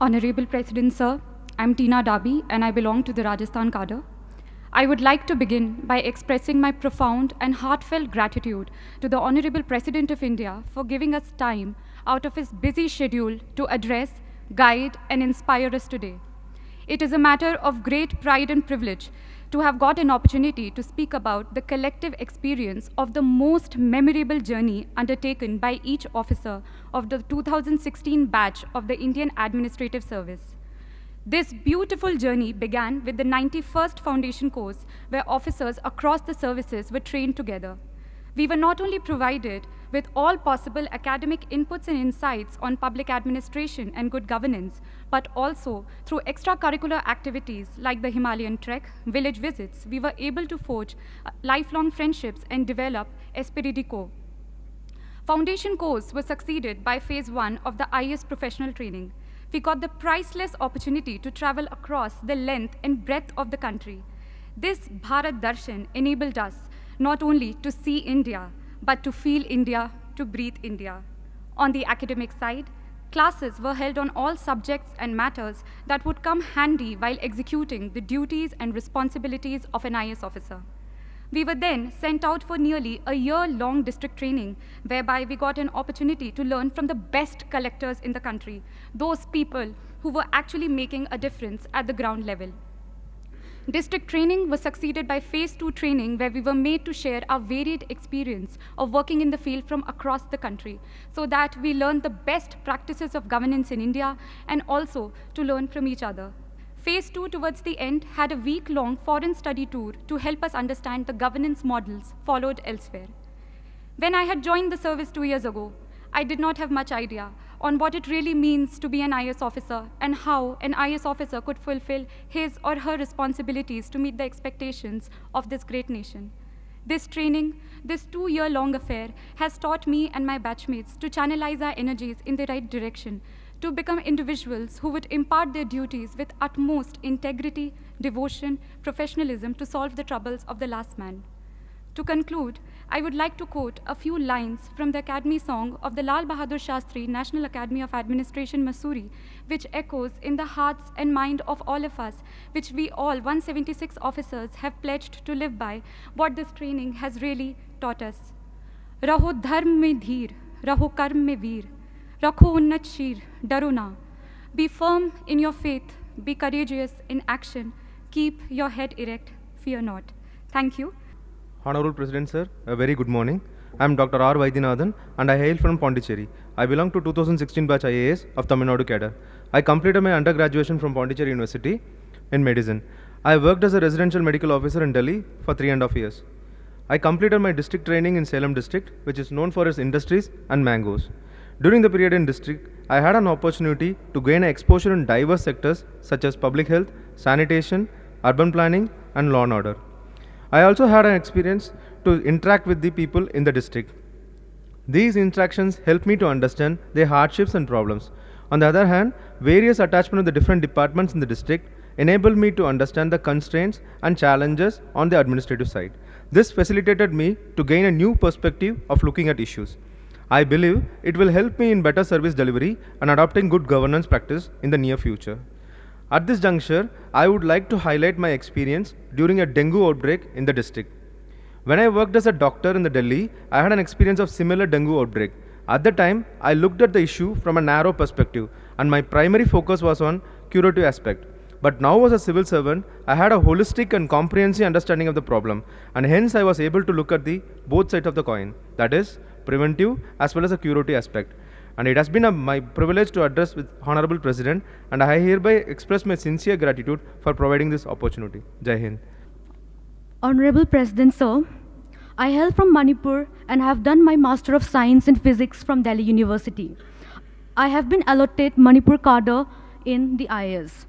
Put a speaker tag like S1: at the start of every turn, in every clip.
S1: Honorable President Sir, I'm Tina Dhabi and I belong to the Rajasthan cadre. I would like to begin by expressing my profound and heartfelt gratitude to the Honorable President of India for giving us time out of his busy schedule to address, guide, and inspire us today. It is a matter of great pride and privilege to have got an opportunity to speak about the collective experience of the most memorable journey undertaken by each officer of the 2016 batch of the Indian Administrative Service. This beautiful journey began with the 91st Foundation course, where officers across the services were trained together. We were not only provided with all possible academic inputs and insights on public administration and good governance, but also through extracurricular activities like the Himalayan trek, village visits, we were able to forge lifelong friendships and develop esprit de corps. Foundation course was succeeded by phase 1 of the IAS professional training. We got the priceless opportunity to travel across the length and breadth of the country. This Bharat Darshan enabled us not only to see India, but to feel India, to breathe India. On the academic side, classes were held on all subjects and matters that would come handy while executing the duties and responsibilities of an IAS officer. We were then sent out for nearly a year-long district training, whereby we got an opportunity to learn from the best collectors in the country, those people who were actually making a difference at the ground level. District training was succeeded by phase 2 training, where we were made to share our varied experience of working in the field from across the country, so that we learned the best practices of governance in India and also to learn from each other. Phase 2 towards the end had a week-long foreign study tour to help us understand the governance models followed elsewhere. When I had joined the service 2 years ago, I did not have much idea on what it really means to be an IAS officer and how an IAS officer could fulfill his or her responsibilities to meet the expectations of this great nation. This training, this 2-year-long affair, has taught me and my batchmates to channelize our energies in the right direction, to become individuals who would impart their duties with utmost integrity, devotion, professionalism to solve the troubles of the last man. To conclude, I would like to quote a few lines from the Academy song of the Lal Bahadur Shastri National Academy of Administration, Mussoorie, which echoes in the hearts and mind of all of us, which we all 176 officers have pledged to live by, what this training has really taught us. Raho dharm mein dheer, raho karm mein veer, rakho unnat sheer, daro na. Be firm in your faith, be courageous in action, keep your head erect, fear not. Thank you.
S2: Honorable President Sir, a very good morning. I am Dr. R. Vaidyanathan and I hail from Pondicherry. I belong to 2016 batch IAS of Tamil Nadu cadre. I completed my undergraduation from Pondicherry University in medicine. I worked as a residential medical officer in Delhi for 3.5 years. I completed my district training in Salem district, which is known for its industries and mangoes. During the period in district, I had an opportunity to gain exposure in diverse sectors such as public health, sanitation, urban planning, and law and order. I also had an experience to interact with the people in the district. These interactions helped me to understand their hardships and problems. On the other hand, various attachment of the different departments in the district enabled me to understand the constraints and challenges on the administrative side. This facilitated me to gain a new perspective of looking at issues. I believe it will help me in better service delivery and adopting good governance practice in the near future. At this juncture, I would like to highlight my experience during a dengue outbreak in the district. When I worked as a doctor in the Delhi, I had an experience of similar dengue outbreak. At the time, I looked at the issue from a narrow perspective and my primary focus was on curative aspect. But now as a civil servant, I had a holistic and comprehensive understanding of the problem, and hence I was able to look at the both sides of the coin, that is, preventive as well as a curative aspect. And it has been my privilege to address with Honorable President, and I hereby express my sincere gratitude for providing this opportunity. Jai Hind.
S3: Honorable President Sir, I hail from Manipur and have done my Master of Science in Physics from Delhi University. I have been allotted Manipur cadre in the IAS.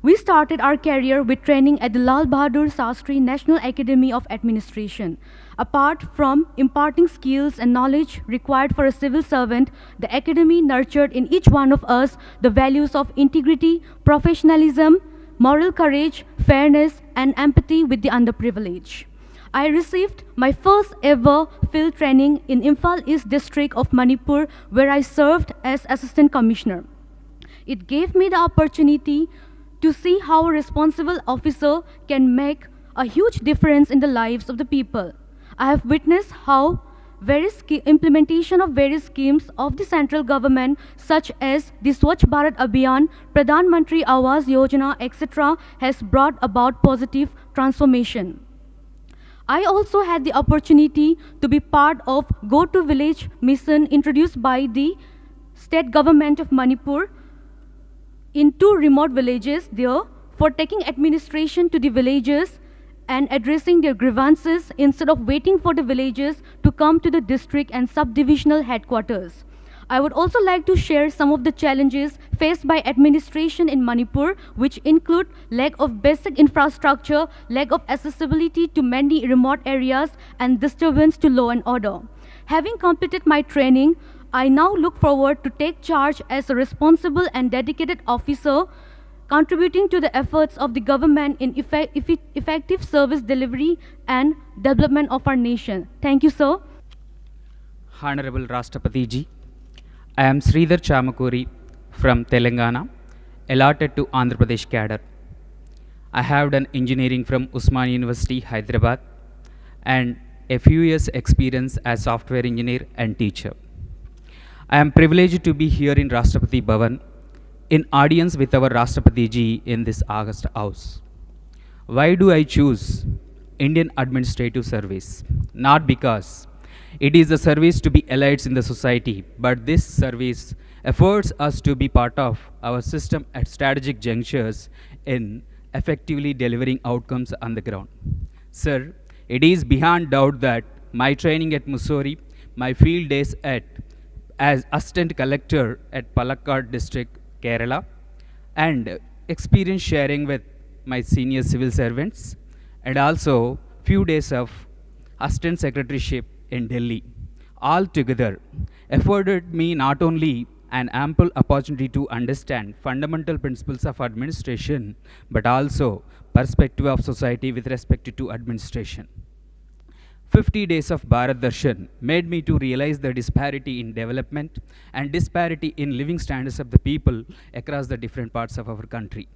S3: We started our career with training at the Lal Bahadur Shastri National Academy of Administration. Apart from imparting skills and knowledge required for a civil servant, the academy nurtured in each one of us the values of integrity, professionalism, moral courage, fairness, and empathy with the underprivileged. I received my first ever field training in Imphal East District of Manipur, where I served as Assistant Commissioner. It gave me the opportunity to see how a responsible officer can make a huge difference in the lives of the people. I have witnessed how implementation of various schemes of the central government, such as the Swachh Bharat Abhiyan, Pradhan Mantri Awas Yojana, etc., has brought about positive transformation. I also had the opportunity to be part of Go to Village mission introduced by the state government of Manipur in 2 remote villages there for taking administration to the villages and addressing their grievances instead of waiting for the villages to come to the district and subdivisional headquarters. I would also like to share some of the challenges faced by administration in Manipur, which include lack of basic infrastructure, lack of accessibility to many remote areas, and disturbance to law and order. Having completed my training, I now look forward to take charge as a responsible and dedicated officer, contributing to the efforts of the government in effective service delivery and development of our nation. Thank you, sir.
S4: Honorable Rashtrapati Ji, I am Sridhar Chamakuri from Telangana, allotted to Andhra Pradesh cadre. I have done engineering from Usmania University, Hyderabad, and a few years experience as software engineer and teacher. I am privileged to be here in Rashtrapati Bhavan in audience with our Rashtrapati Ji in this August House. Why do I choose Indian Administrative Service? Not because it is a service to be elites in the society, but this service affords us to be part of our system at strategic junctures in effectively delivering outcomes on the ground. Sir, it is beyond doubt that my training at Mussoorie, my field days as Assistant Collector at Palakkad District, Kerala, and experience sharing with my senior civil servants, and also few days of Assistant Secretaryship in Delhi, all together afforded me not only an ample opportunity to understand fundamental principles of administration, but also perspective of society with respect to administration. 50 days of Bharat Darshan made me to realize the disparity in development and disparity in living standards of the people across the different parts of our country.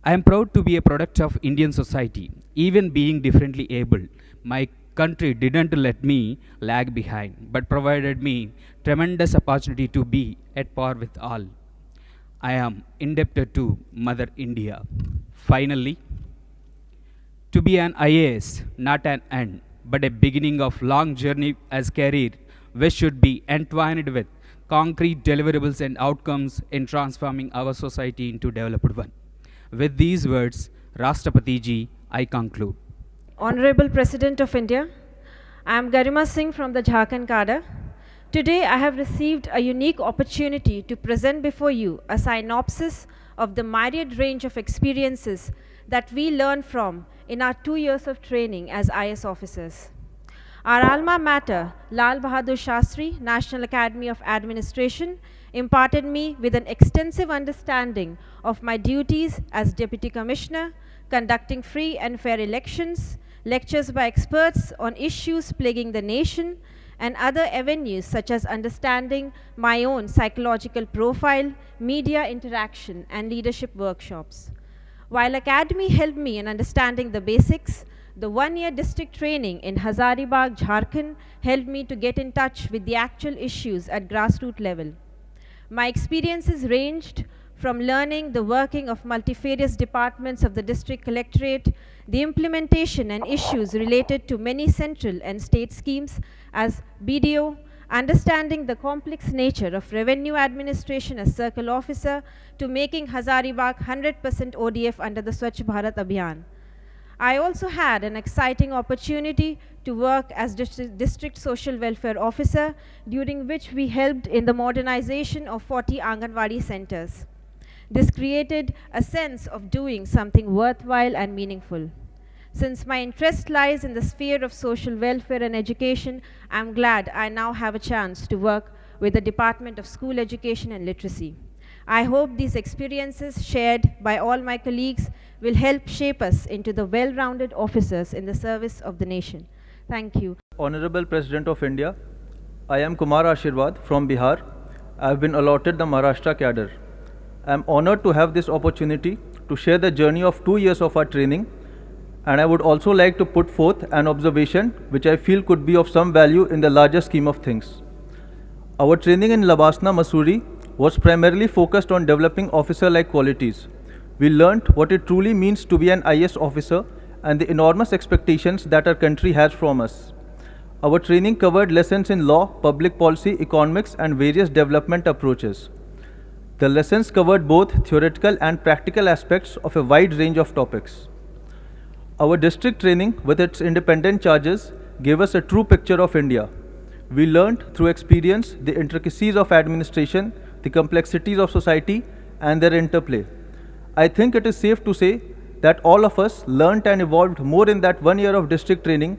S4: I am proud to be a product of Indian society. Even being differently abled, my country didn't let me lag behind, but provided me tremendous opportunity to be at par with all. I am indebted to Mother India. Finally, to be an IAS, not an end, but a beginning of long journey as career, which should be entwined with concrete deliverables and outcomes in transforming our society into developed one. With these words, Rashtrapati Ji, I conclude.
S5: Honorable President of India, I am Garima Singh from the Jharkhand cadre. Today I have received a unique opportunity to present before you a synopsis of the myriad range of experiences that we learn from in our 2 years of training as IAS officers. Our alma mater, Lal Bahadur Shastri, National Academy of Administration, imparted me with an extensive understanding of my duties as Deputy Commissioner, conducting free and fair elections, lectures by experts on issues plaguing the nation, and other avenues such as understanding my own psychological profile, media interaction, and leadership workshops. While Academy helped me in understanding the basics, the 1-year district training in Hazaribagh, Jharkhand helped me to get in touch with the actual issues at grassroots level. My experiences ranged from learning the working of multifarious departments of the district collectorate, the implementation and issues related to many central and state schemes as BDO, understanding the complex nature of revenue administration as circle officer, to making Hazaribagh 100% ODF under the Swachh Bharat Abhiyan. I also had an exciting opportunity to work as district social welfare officer, during which we helped in the modernization of 40 Anganwadi centers. This created a sense of doing something worthwhile and meaningful. Since my interest lies in the sphere of social welfare and education, I am glad I now have a chance to work with the Department of School Education and Literacy. I hope these experiences shared by all my colleagues will help shape us into the well-rounded officers in the service of the nation. Thank you.
S6: Honorable President of India, I am Kumar Ashirwad from Bihar. I have been allotted the Maharashtra cadre. I am honored to have this opportunity to share the journey of 2 years of our training, and I would also like to put forth an observation which I feel could be of some value in the larger scheme of things. Our training in Labasna, Mussoorie was primarily focused on developing officer-like qualities. We learnt what it truly means to be an IAS officer and the enormous expectations that our country has from us. Our training covered lessons in law, public policy, economics, and various development approaches. The lessons covered both theoretical and practical aspects of a wide range of topics. Our district training, with its independent charges, gave us a true picture of India. We learned through experience the intricacies of administration, the complexities of society, and their interplay. I think it is safe to say that all of us learnt and evolved more in that 1 year of district training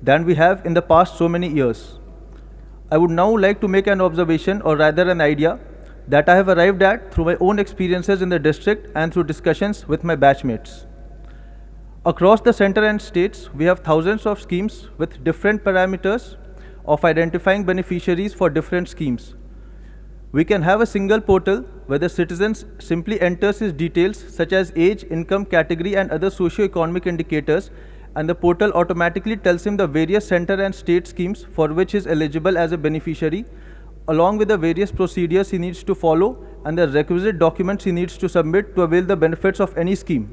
S6: than we have in the past so many years. I would now like to make an observation, or rather an idea, that I have arrived at through my own experiences in the district and through discussions with my batchmates. Across the center and states, we have thousands of schemes with different parameters of identifying beneficiaries for different schemes. We can have a single portal where the citizen simply enters his details such as age, income, category, and other socio-economic indicators, and the portal automatically tells him the various center and state schemes for which he is eligible as a beneficiary, along with the various procedures he needs to follow and the requisite documents he needs to submit to avail the benefits of any scheme.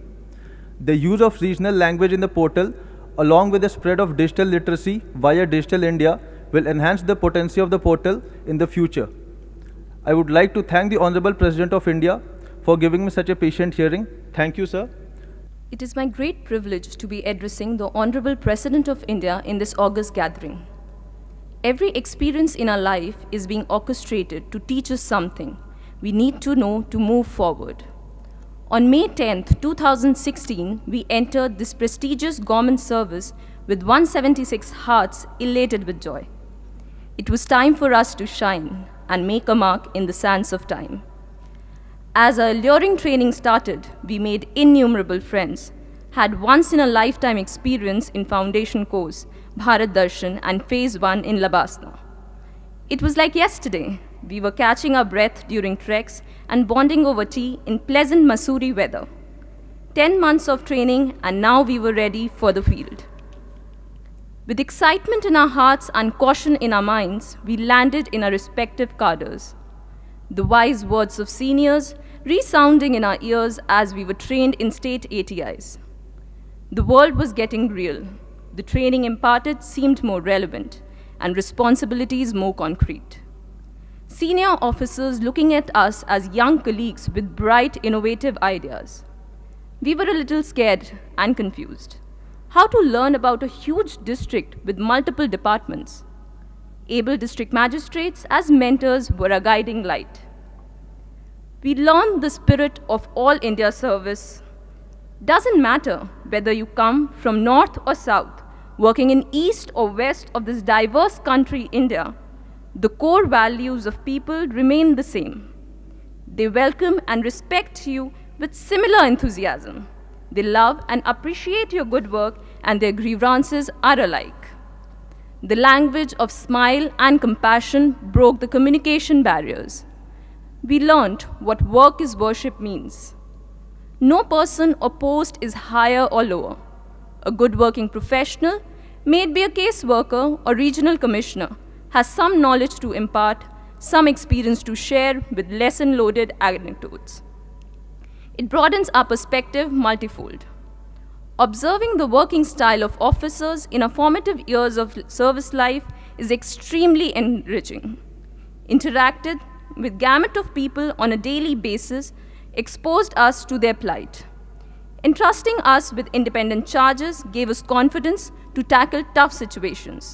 S6: The use of regional language in the portal, along with the spread of digital literacy via Digital India, will enhance the potency of the portal in the future. I would like to thank the Honorable President of India for giving me such a patient hearing. Thank you, sir.
S7: It is my great privilege to be addressing the Honorable President of India in this august gathering. Every experience in our life is being orchestrated to teach us something we need to know to move forward. On May 10th, 2016, we entered this prestigious government service with 176 hearts elated with joy. It was time for us to shine and make a mark in the sands of time. As our alluring training started, we made innumerable friends, had once-in-a-lifetime experience in foundation course, Bharat Darshan, and Phase 1 in Labasna. It was like yesterday. We were catching our breath during treks and bonding over tea in pleasant Mussoorie weather. 10 months of training, and now we were ready for the field. With excitement in our hearts and caution in our minds, we landed in our respective cadres. The wise words of seniors resounding in our ears as we were trained in state ATIs. The world was getting real. The training imparted seemed more relevant, and responsibilities more concrete. Senior officers looking at us as young colleagues with bright, innovative ideas. We were a little scared and confused. How to learn about a huge district with multiple departments? Able district magistrates as mentors were a guiding light. We learned the spirit of all India service. Doesn't matter whether you come from north or south, working in east or west of this diverse country, India, the core values of people remain the same. They welcome and respect you with similar enthusiasm. They love and appreciate your good work, and their grievances are alike. The language of smile and compassion broke the communication barriers. We learned what work is worship means. No person or post is higher or lower. A good working professional, may it be a caseworker or regional commissioner, has some knowledge to impart, some experience to share with lesson-loaded anecdotes. It broadens our perspective multifold. Observing the working style of officers in our formative years of service life is extremely enriching. Interacted with gamut of people on a daily basis exposed us to their plight. Entrusting us with independent charges gave us confidence to tackle tough situations.